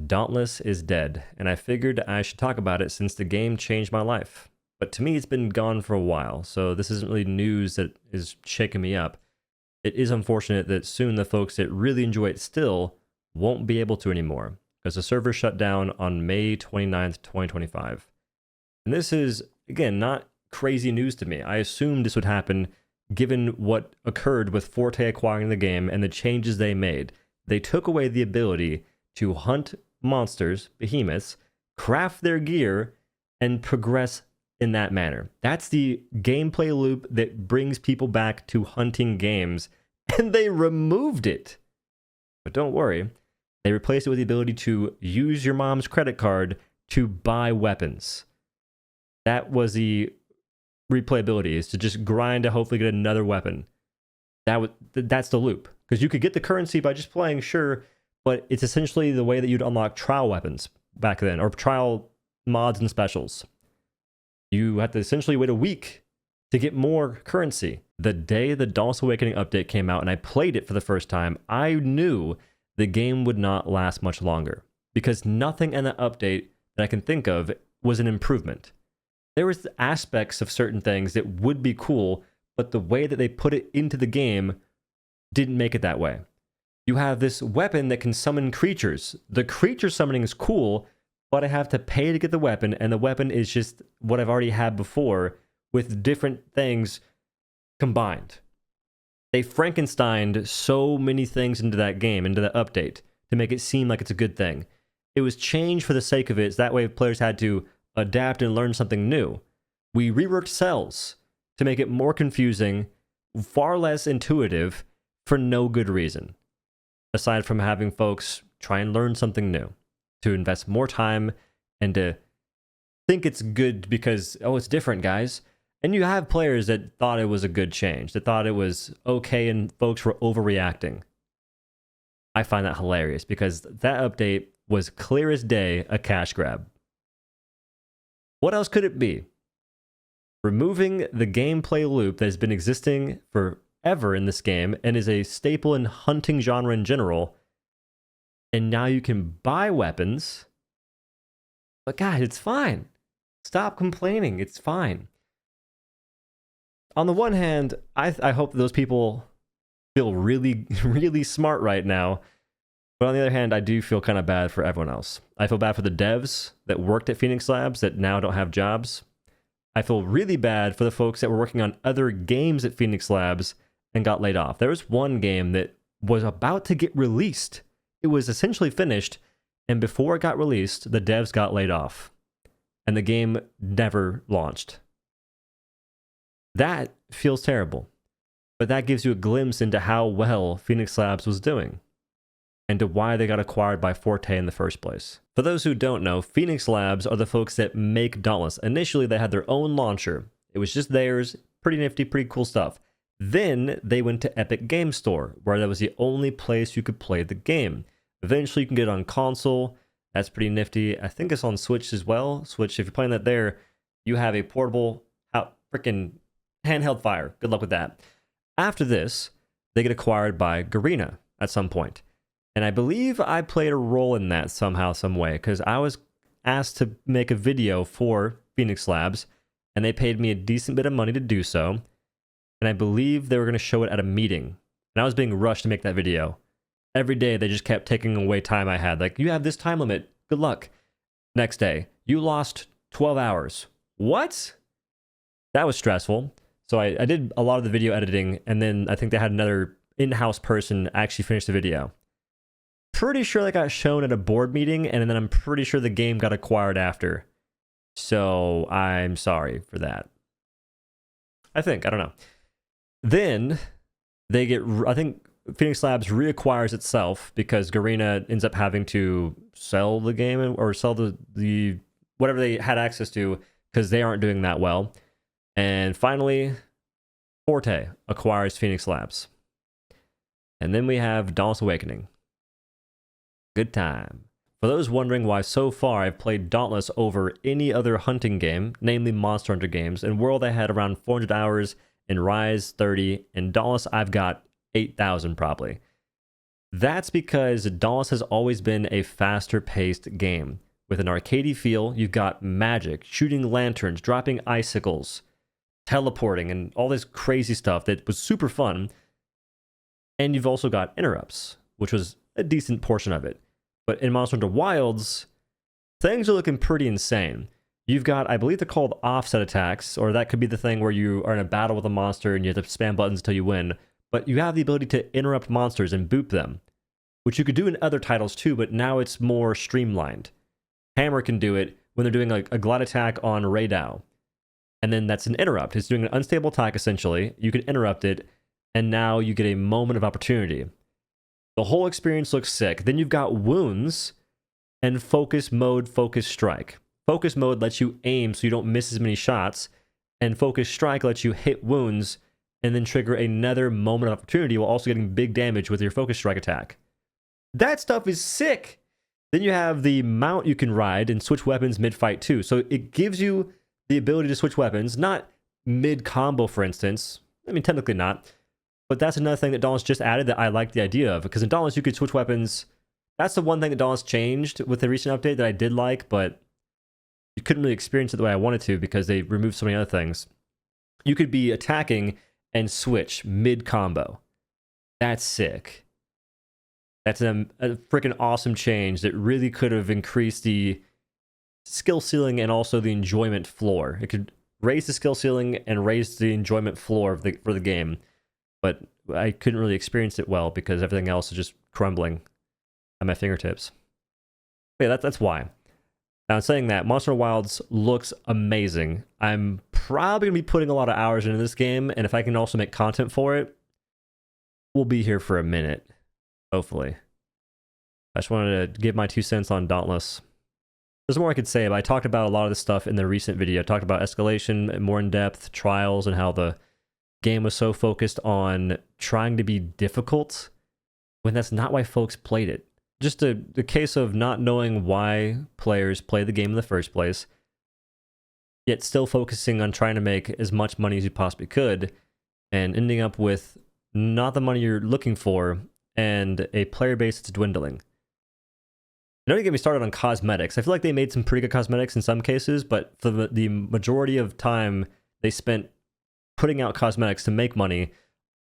Dauntless is dead, and I figured I should talk about it since the game changed my life. But to me, it's been gone for a while, so this isn't really news that is shaking me up. It is unfortunate that soon the folks that really enjoy it still won't be able to anymore, because the server shut down on May 29th, 2025. And this is, again, not crazy news to me. I assumed this would happen given what occurred with Forte acquiring the game and the changes they made. They took away the ability to hunt monsters, behemoths, craft their gear, and progress in that manner. That's the gameplay loop that brings people back to hunting games, and they removed it. But don't worry, they replaced it with the ability to use your mom's credit card to buy weapons. That was the replayability, is to just grind to hopefully get another weapon. That's the loop. Because you could get the currency by just playing, sure, but it's essentially the way that you'd unlock trial weapons back then, or trial mods and specials. You had to essentially wait a week to get more currency. The day the Dauntless Awakening update came out and I played it for the first time, I knew the game would not last much longer, because nothing in the update that I can think of was an improvement. There was aspects of certain things that would be cool, but the way that they put it into the game didn't make it that way. You have this weapon that can summon creatures. The creature summoning is cool, but I have to pay to get the weapon, and the weapon is just what I've already had before with different things combined. They Frankensteined so many things into that game, into the update, to make it seem like it's a good thing. It was changed for the sake of it, so that way players had to adapt and learn something new. We reworked cells to make it more confusing, far less intuitive, for no good reason, aside from having folks try and learn something new, to invest more time and to think it's good because, oh, it's different, guys. And you have players that thought it was a good change, that thought it was okay, and folks were overreacting. I find that hilarious, because that update was clear as day a cash grab. What else could it be? Removing the gameplay loop that has been existing forever in this game and is a staple in hunting genre in general, and now you can buy weapons. But guys, it's fine. Stop complaining. It's fine. On the one hand, I hope those people feel really, really smart right now. But on the other hand, I do feel kind of bad for everyone else. I feel bad for the devs that worked at Phoenix Labs that now don't have jobs. I feel really bad for the folks that were working on other games at Phoenix Labs and got laid off. There was one game that was about to get released. It was essentially finished, and before it got released, the devs got laid off, and the game never launched. That feels terrible, but that gives you a glimpse into how well Phoenix Labs was doing, and to why they got acquired by Forte in the first place. For those who don't know, Phoenix Labs are the folks that make Dauntless. Initially, they had their own launcher. It was just theirs, pretty nifty, pretty cool stuff. Then they went to Epic Game Store, where that was the only place you could play the game. Eventually, you can get it on console. That's pretty nifty. I think it's on Switch as well. Switch, if you're playing that there, you have a portable, freaking handheld fire. Good luck with that. After this, they get acquired by Garena at some point. And I believe I played a role in that somehow, some way, because I was asked to make a video for Phoenix Labs, and they paid me a decent bit of money to do so. And I believe they were going to show it at a meeting. And I was being rushed to make that video. Every day, they just kept taking away time I had. Like, you have this time limit. Good luck. Next day, you lost 12 hours. What? That was stressful. So I did a lot of the video editing, and then I think they had another in-house person actually finish the video. Pretty sure that got shown at a board meeting, and then I'm pretty sure the game got acquired after. So I'm sorry for that. I don't know. Then they get, I think Phoenix Labs reacquires itself because Garena ends up having to sell the game or sell the whatever they had access to, because they aren't doing that well. And finally, Forte acquires Phoenix Labs. And then we have Dauntless Awakening. Good time. For those wondering why so far I've played Dauntless over any other hunting game, namely Monster Hunter games, in World I had around 400 hours, in Rise 30, in Dauntless I've got 8,000 probably. That's because Dauntless has always been a faster paced game. With an arcadey feel, you've got magic, shooting lanterns, dropping icicles, teleporting, and all this crazy stuff that was super fun. And you've also got interrupts, which was a decent portion of it. But in Monster Hunter Wilds, things are looking pretty insane. You've got, I believe they're called offset attacks, or that could be the thing where you are in a battle with a monster and you have to spam buttons until you win. But you have the ability to interrupt monsters and boop them, which you could do in other titles too, but now it's more streamlined. Hammer can do it when they're doing a glide attack on OhDough. And then that's an interrupt. It's doing an unstable attack, essentially. You can interrupt it, and now you get a moment of opportunity. The whole experience looks sick. Then you've got wounds and focus mode, focus strike. Focus mode lets you aim so you don't miss as many shots, and focus strike lets you hit wounds and then trigger another moment of opportunity while also getting big damage with your focus strike attack. That stuff is sick! Then you have the mount you can ride and switch weapons mid-fight too. So it gives you the ability to switch weapons, not mid-combo, for instance. I mean, technically not. But that's another thing that Dauntless just added that I like the idea of. Because in Dauntless, you could switch weapons. That's the one thing that Dauntless changed with the recent update that I did like, but you couldn't really experience it the way I wanted to because they removed so many other things. You could be attacking and switch mid-combo. That's sick. That's a freaking awesome change that really could have increased the skill ceiling and also the enjoyment floor. It could raise the skill ceiling and raise the enjoyment floor for the game, but I couldn't really experience it well because everything else is just crumbling at my fingertips. But yeah, that's why. Now, saying that, Monster Hunter Wilds looks amazing. I'm probably going to be putting a lot of hours into this game, and if I can also make content for it, we'll be here for a minute. Hopefully. I just wanted to give my 2 cents on Dauntless. There's more I could say, but I talked about a lot of this stuff in the recent video. I talked about escalation more in depth, trials, and how the game was so focused on trying to be difficult when that's not why folks played it. Just the case of not knowing why players play the game in the first place, yet still focusing on trying to make as much money as you possibly could, and ending up with not the money you're looking for, and a player base that's dwindling. Don't get me started on cosmetics. I feel like they made some pretty good cosmetics in some cases, but for the majority of time they spent putting out cosmetics to make money,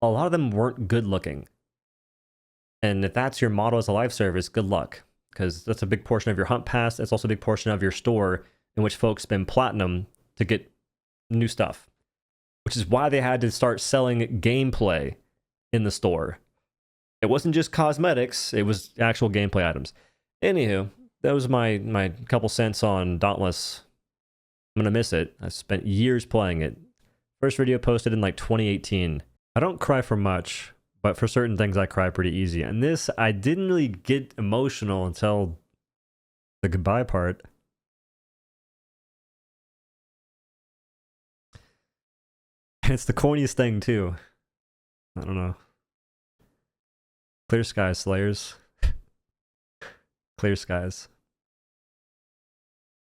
a lot of them weren't good looking. And if that's your model as a live service, good luck. Because that's a big portion of your hunt pass. It's also a big portion of your store in which folks spend platinum to get new stuff. Which is why they had to start selling gameplay in the store. It wasn't just cosmetics, it was actual gameplay items. Anywho, that was my couple cents on Dauntless. I'm gonna miss it. I spent years playing it. First video posted in like 2018. I don't cry for much, but for certain things I cry pretty easy. And this, I didn't really get emotional until the goodbye part. And it's the corniest thing too. I don't know. Clear skies, Slayers. Clear skies.